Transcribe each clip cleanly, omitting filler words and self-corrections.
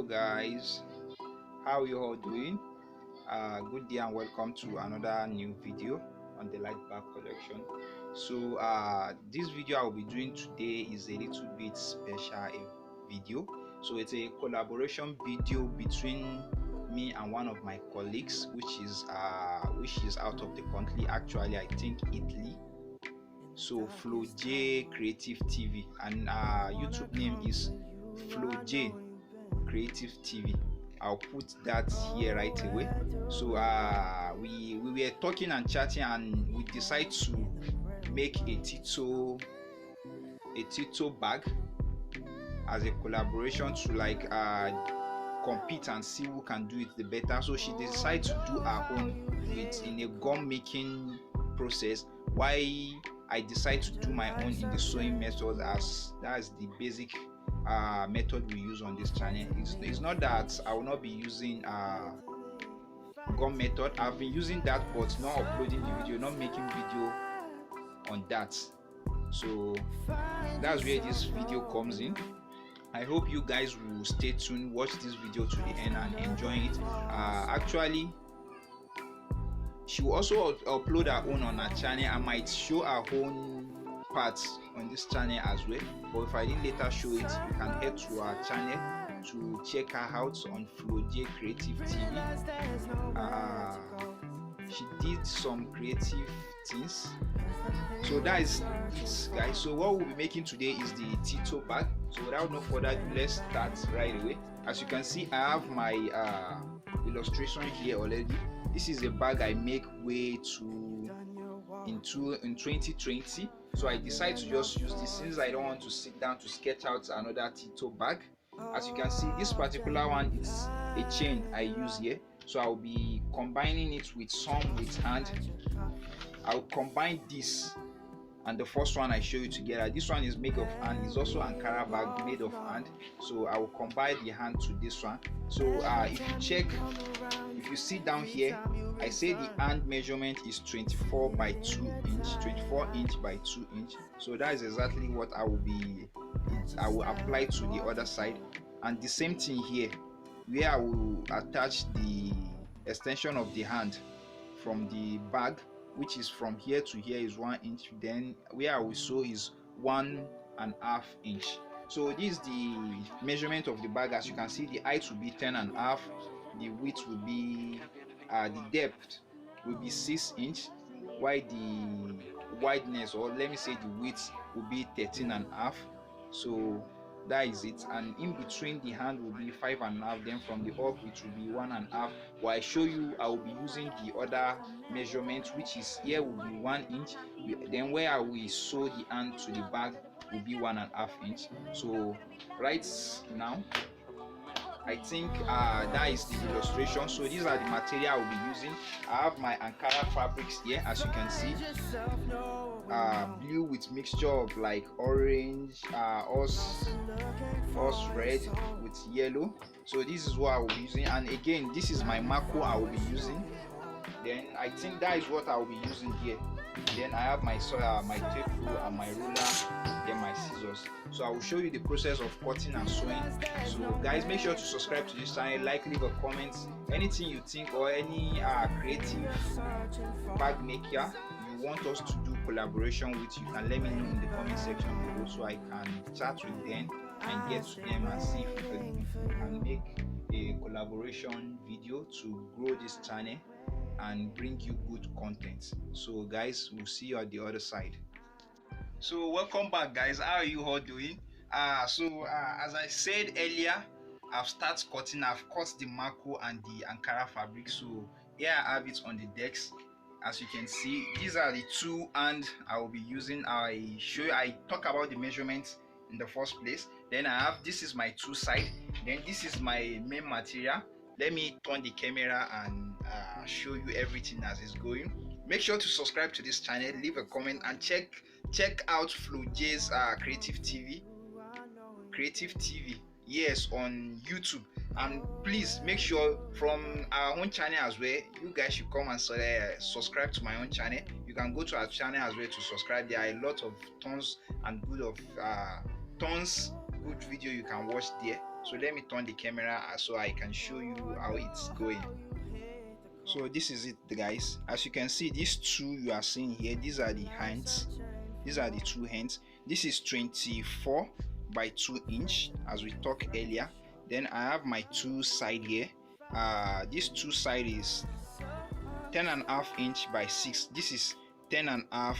Hello guys, how you all doing? Good day and welcome to another new video on the light bag collection. So this video I will be doing today is a little bit special video. So it's a collaboration video between me and one of my colleagues, which is out of the country, actually I think Italy. So Flojay Creative TV, and YouTube name is Flojay Creative TV. I'll put that here right away. So we were talking and chatting, and we decided to make a Tito bag as a collaboration to compete and see who can do it the better. So she decided to do her own in a gum making process, while I decided to do my own in the sewing method, as that's the basic method we use on this channel. It's not that I will not be using gum method. I've been using that, but not uploading the video, not making video on that. So that's where this video comes in. I hope you guys will stay tuned, watch this video to the end and enjoy it. Actually, she will also upload her own on her channel. I might show her own parts on this channel as well, but if I didn't later show it, you can head to our channel to check her out on Flojay Creative TV. She did some creative things. So that is it, guys. So what we'll be making today is the Tito bag. So without no further ado, let's start right away. As you can see, I have my illustration here already. This is a bag I make way in 2020. So I decided to just use this since I don't want to sit down to sketch out another Tito bag. As you can see, this particular one is a chain I use here. So I'll be combining it with some with hand. I'll combine this and the first one I show you together. This one is made of hand. It's also Ankara bag made of hand. So I will combine the hand to this one. So if you check, if you see down here, I say the hand measurement is 24 by 2 inch, 24 inch by 2 inch. So that is exactly what I will apply to the other side. And the same thing here, where I will attach the extension of the hand from the bag, which is from here to here is 1 inch. Then where I will sew is 1.5 inch. So this is the measurement of the bag. As you can see, the height will be 10.5, the width will be the depth will be 6 inch, while the wideness, or let me say the width, will be 13.5. So that is it. And in between the hand will be 5.5. Then from the up it will be 1.5. While I show you, I will be using the other measurement, which is here will be 1 inch. Then where I will sew the hand to the bag will be 1.5 inch. So right now, I think that is the illustration. So these are the material I will be using. I have my Ankara fabrics here, as you can see, blue with mixture of like orange, horse red with yellow. So this is what I will be using, and again, this is my marker I will be using. Then I think that is what I will be using here. Then I have my tape rule and my ruler, then my scissors. So I will show you the process of cutting and sewing. So guys, make sure to subscribe to this channel, leave a comment, anything you think, or any creative bag maker you want us to do collaboration with, you can let me know in the comment section below, so I can chat with them and get to them and see if we can make a collaboration video to grow this channel and bring you good content. So guys, we'll see you at the other side. So welcome back, guys. How are you all doing? As I said earlier, I've started cutting. I've cut the marco and the Ankara fabric. So here I have it on the decks. As you can see, these are the two hands I will be using. I talk about the measurements in the first place. Then I have, this is my two side. Then this is my main material. Let me turn the camera and show you everything as it's going. Make sure to subscribe to this channel, leave a comment, and check out Flojay's Creative TV, yes, on YouTube. And please make sure from our own channel as well, you guys should come and subscribe to my own channel. You can go to our channel as well to subscribe. There are a lot of tons good video you can watch there. So let me turn the camera so I can show you how it's going. So this is it, guys. As you can see, these two you are seeing here, these are the hands. These are the two hands. This is 24 by 2 inch, as we talked earlier. Then I have my two side here. This two side is 10.5 inch by 6. This is 10.5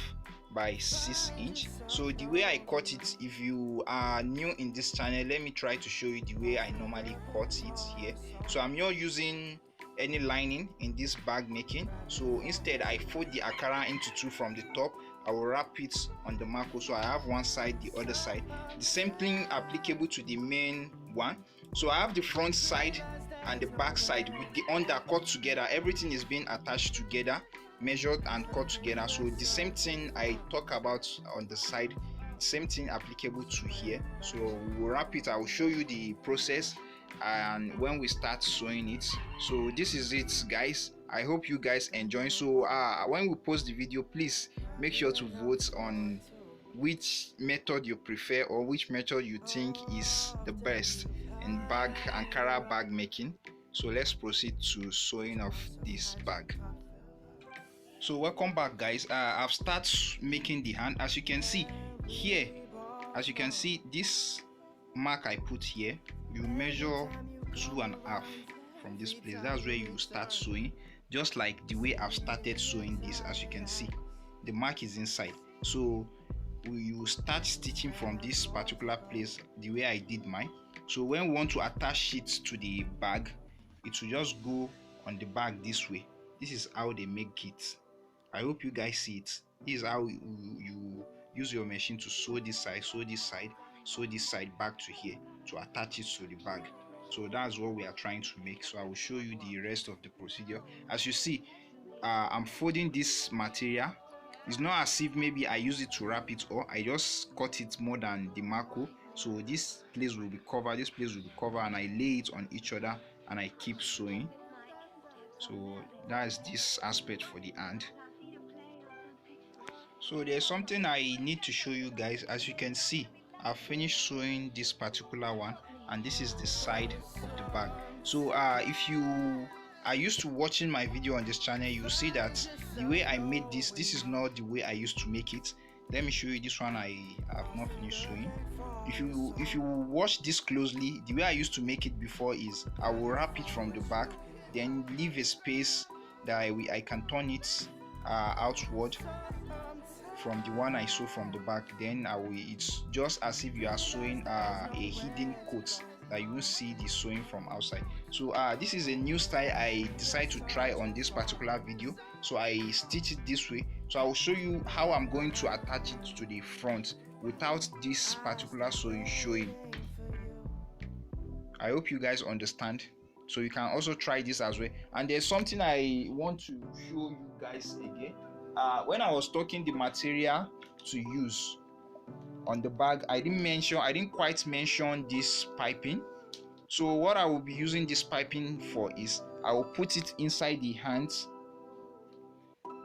by 6 inch. So the way I cut it, if you are new in this channel, let me try to show you the way I normally cut it here. So I'm not using any lining in this bag making. So instead I fold the Ankara into two from the top. I will wrap it on the marco, so I have one side, the other side. The same thing applicable to the main one. So I have the front side and the back side with the undercut together. Everything is being attached together, measured and cut together. So the same thing I talk about on the side, same thing applicable to here. So we'll wrap it. I will show you the process and when we start sewing it. So this is it, guys. I hope you guys enjoy. So when we post the video, please make sure to vote on which method you prefer or which method you think is the best in Ankara bag making. So let's proceed to sewing of this bag. So welcome back, guys. I've started making the hand. As you can see here, this mark I put here, you measure 2.5 from this place. That's where you start sewing, just like the way I've started sewing this. As you can see, the mark is inside. So you start stitching from this particular place, the way I did mine. So when we want to attach it to the bag, it will just go on the bag this way. This is how they make it. I hope you guys see it. This is how you use your machine to sew this side, sew this side, sew this side back to here to attach it to the bag. So that's what we are trying to make. So I will show you the rest of the procedure. As you see, I'm folding this material. It's not as if maybe I use it to wrap it, or I just cut it more than the marco. So this place will be covered, this place will be covered, and I lay it on each other and I keep sewing. So that's this aspect for the hand. So there's something I need to show you guys. As you can see, I've finished sewing this particular one, and this is the side of the bag. So if you are used to watching my video on this channel, you will see that the way I made this is not the way I used to make it. Let me show you this one. I have not finished sewing. If you watch this closely, the way I used to make it before is I will wrap it from the back, then leave a space that I can turn it outward from the one I sew from the back. Then it's just as if you are sewing a hidden coat that you will see the sewing from outside. So this is a new style I decided to try on this particular video. So I stitch it this way. So I will show you how I'm going to attach it to the front without this particular sewing showing. I hope you guys understand. So you can also try this as well. And there's something I want to show you guys again. When I was talking the material to use on the bag, I didn't quite mention this piping. So what I will be using this piping for is I will put it inside the hands,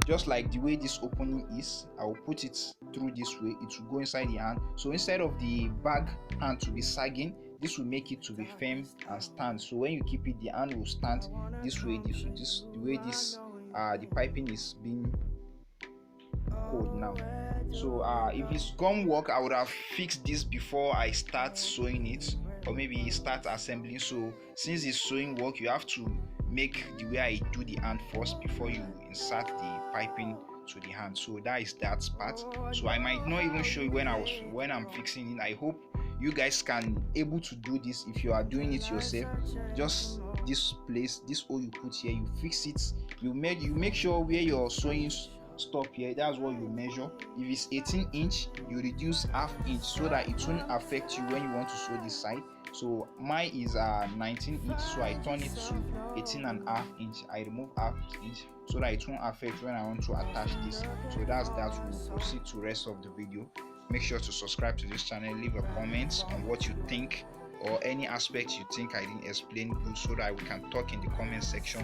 just like the way this opening is. I will put it through this way. It will go inside the hand. So instead of the bag hand to be sagging, this will make it to be firm and stand. So when you keep it, the hand will stand this way. The way this the piping is being cold now. So if it's gum work, I would have fixed this before I start sewing it, or maybe start assembling. So since it's sewing work, you have to make the way I do the hand first before you insert the piping to the hand. So that is that part. So I might not even show you when I'm fixing it. I hope you guys can able to do this. If you are doing it yourself, just this place, this hole you put here, you fix it. You make sure where your sewing stop here, that's what you measure. If it's 18 inch, you reduce half inch so that it won't affect you when you want to sew this side. So mine is 19 inch, so I turn it to 18.5 inch. I remove half inch so that it won't affect when I want to attach this. So that's that. We'll proceed to rest of the video. Make sure to subscribe to this channel, leave a comment on what you think or any aspect you think I didn't explain good, so that we can talk in the comment section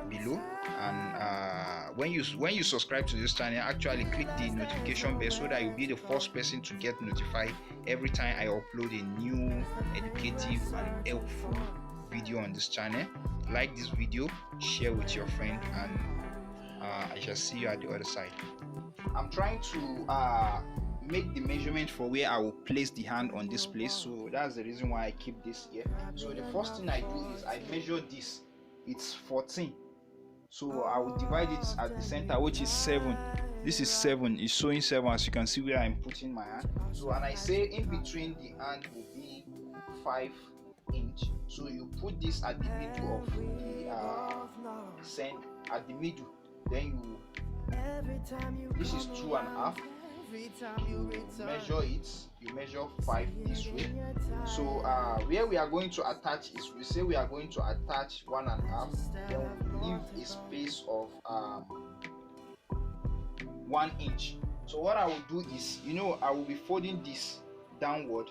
below. And when you subscribe to this channel, actually click the notification bell so that you'll be the first person to get notified every time I upload a new educative and helpful video on this channel. Like this video, share with your friend, and I shall see you at the other side. I'm trying to make the measurement for where I will place the hand on this place, so that's the reason why I keep this here. So the first thing I do is I measure this. It's 14, so I will divide it at the center, which is 7. This is 7. It's showing 7, as you can see where I'm putting my hand. So, and I say in between the hand will be 5 inch. So you put this at the middle of the sand, at the middle. Then this is 2.5. You measure it. You measure 5 this way. So where we are going to attach is, we say we are going to attach 1.5. Then we leave a space of 1 inch. So what I will do is, I will be folding this downward.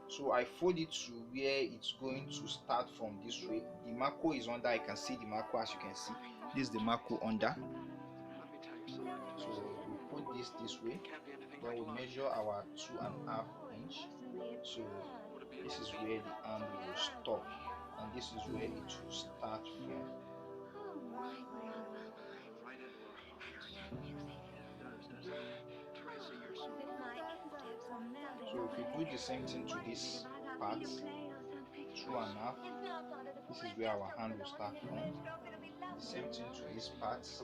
So I fold it to where it's going to start from this way. The marco is under. I can see the marco, as you can see. This is the marco under. So we put this way. Then we measure our 2.5 inch. So this is where the hand will stop, and this is where it will start from. So if we do the same thing to this part, 2.5, this is where our hand will start from. The same thing to this part, this is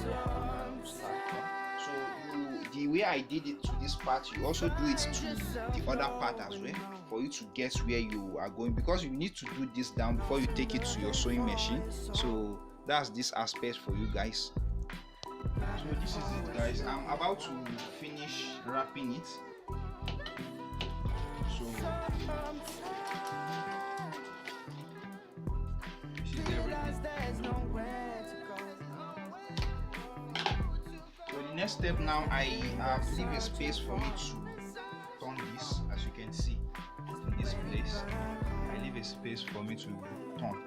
where our hand will start from. So the way I did it to this part, you also do it to the other part as well, for you to guess where you are going, because you need to do this down before you take it to your sewing machine. So that's this aspect for you guys. So this is it, guys. I'm about to finish wrapping it. So this is everything. So the next step now, I leave a space for me to turn this. As you can see in this place, I leave a space for me to turn.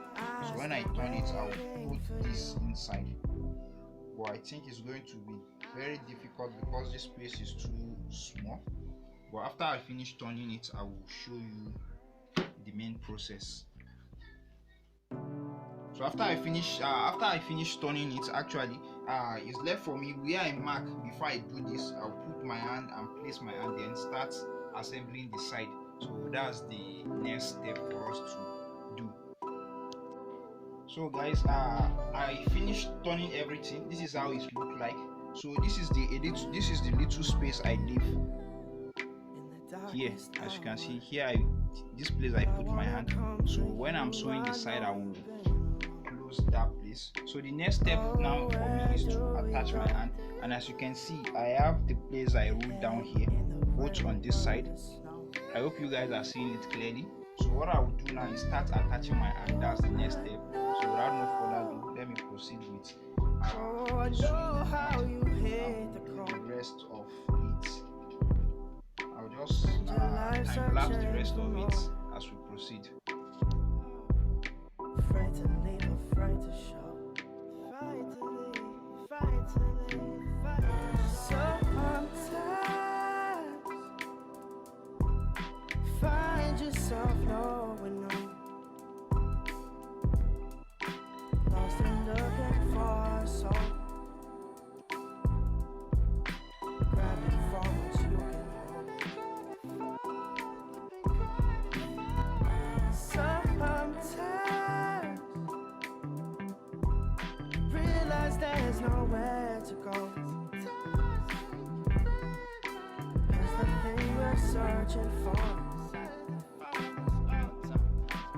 So when I turn it, I'll put this inside. But I think it's going to be very difficult because this space is too small. But after I finish turning it, I will show you the main process. So after I finish turning it, actually it's left for me where I mark. Before I do this, I'll put my hand and place my hand, then start assembling the side. So that's the next step for us to do. So guys, I finished turning everything. This is how it look like. So this is the little space I leave here. As you can see here, this place I put my hand. So when I'm sewing the side, I will close that place. So the next step now for me is to attach my hand. And as you can see, I have the place I wrote down here, both on this side. I hope you guys are seeing it clearly. So what I will do now is start attaching my hand. That's the next step. So without no further ado, let me proceed with the rest of it. I'll just time lapse the rest of it as we proceed. Afraid to leave, afraid to show. Fight to leave, fight to leave, fight to sometimes find yourself knowing lost and looking for a soul. Grabbing for what you can hold. Sometimes realize there's nowhere to go. 'Cause the thing we're searching for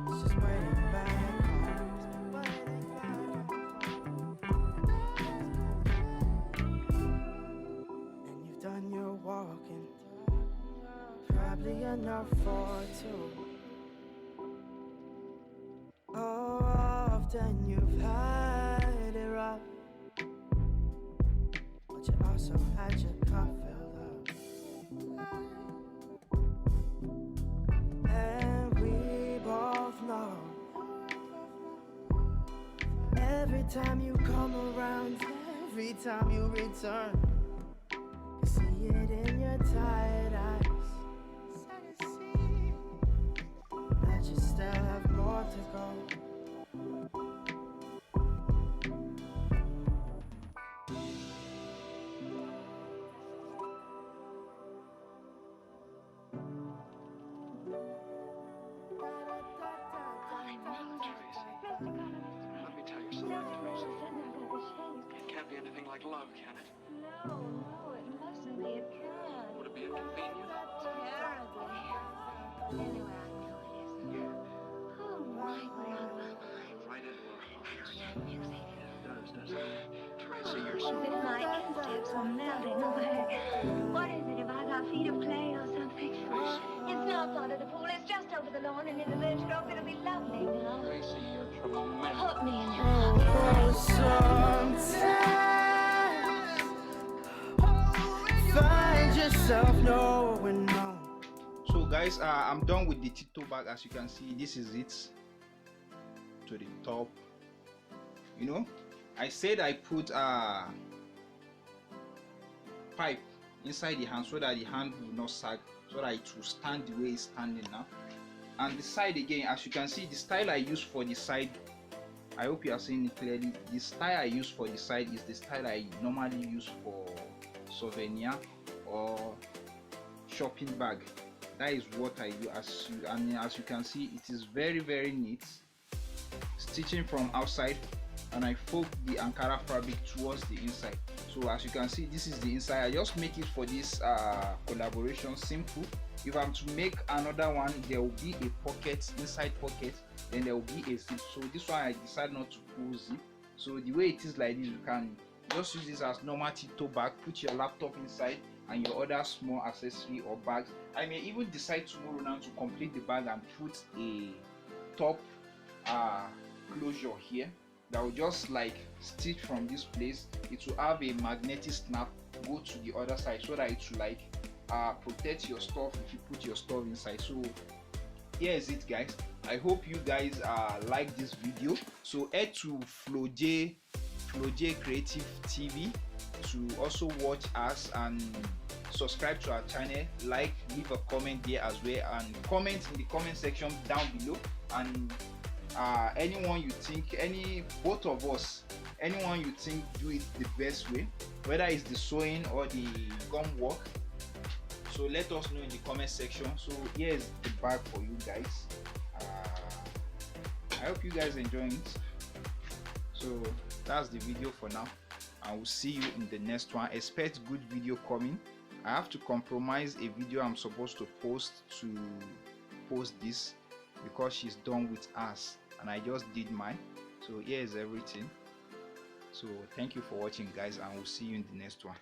is just waiting back home. And you've done your walking, probably enough for two. Oh, often you've had it rough, but you also had your cup filled up. every time you come around, every time you return, you see it in your tired eyes. So you see that you still have more to go. Let me tell you something, Tracy. It can't be anything like love, can it? No, it mustn't be. It can't. Would it be inconvenient? Terribly. Anyway, I know it isn't. Oh my, we're out of our minds. Right into our hearts. Music. It does, doesn't it? Tracy, you're As so if my insteps were melting away. What is it, if I got feet of clay or something? It's not under the pool, it's just over the lawn and in the birch grove. It'll be lovely now. Tracy, you're tremendous. Put me in your pocket. Sometimes find yourself knowing no. So guys, I'm done with the Tito bag. As you can see, this is it to the top. You know, I said I put a pipe inside the hand so that the hand will not sag, so that it will stand the way it's standing now. And the side again, as you can see, the style I use for the side, I hope you are seeing it clearly. The style I use for the side is the style I normally use for souvenir or shopping bag. That is what I do. As you can see, it is very neat. Stitching from outside, and I fold the Ankara fabric towards the inside. So as you can see, this is the inside. I just make it for this collaboration simple. If I'm to make another one, there will be a pocket, inside pocket, then there will be a zip. So this one I decided not to pull zip. So the way it is like this, you can just use this as normal Tito bag, put your laptop inside and your other small accessory or bags. I may even decide tomorrow now to complete the bag and put a top closure here that will just like stitch from this place. It will have a magnetic snap, go to the other side, so that it will like protect your stuff if you put your stuff inside. So here is it, guys. I hope you guys like this video. So head to Flojay Creative TV to also watch us and subscribe to our channel, like, leave a comment there as well, and comment in the comment section down below. And anyone you think, both of us, anyone you think do it the best way, whether it's the sewing or the gum work, so let us know in the comment section. So here's the bag for you guys. I hope you guys enjoying it. So that's the video for now. I will see you in the next one. Expect good video coming. I have to compromise a video I'm supposed to post this because she's done with us and I just did mine. So here's everything. So thank you for watching, guys, and we'll see you in the next one.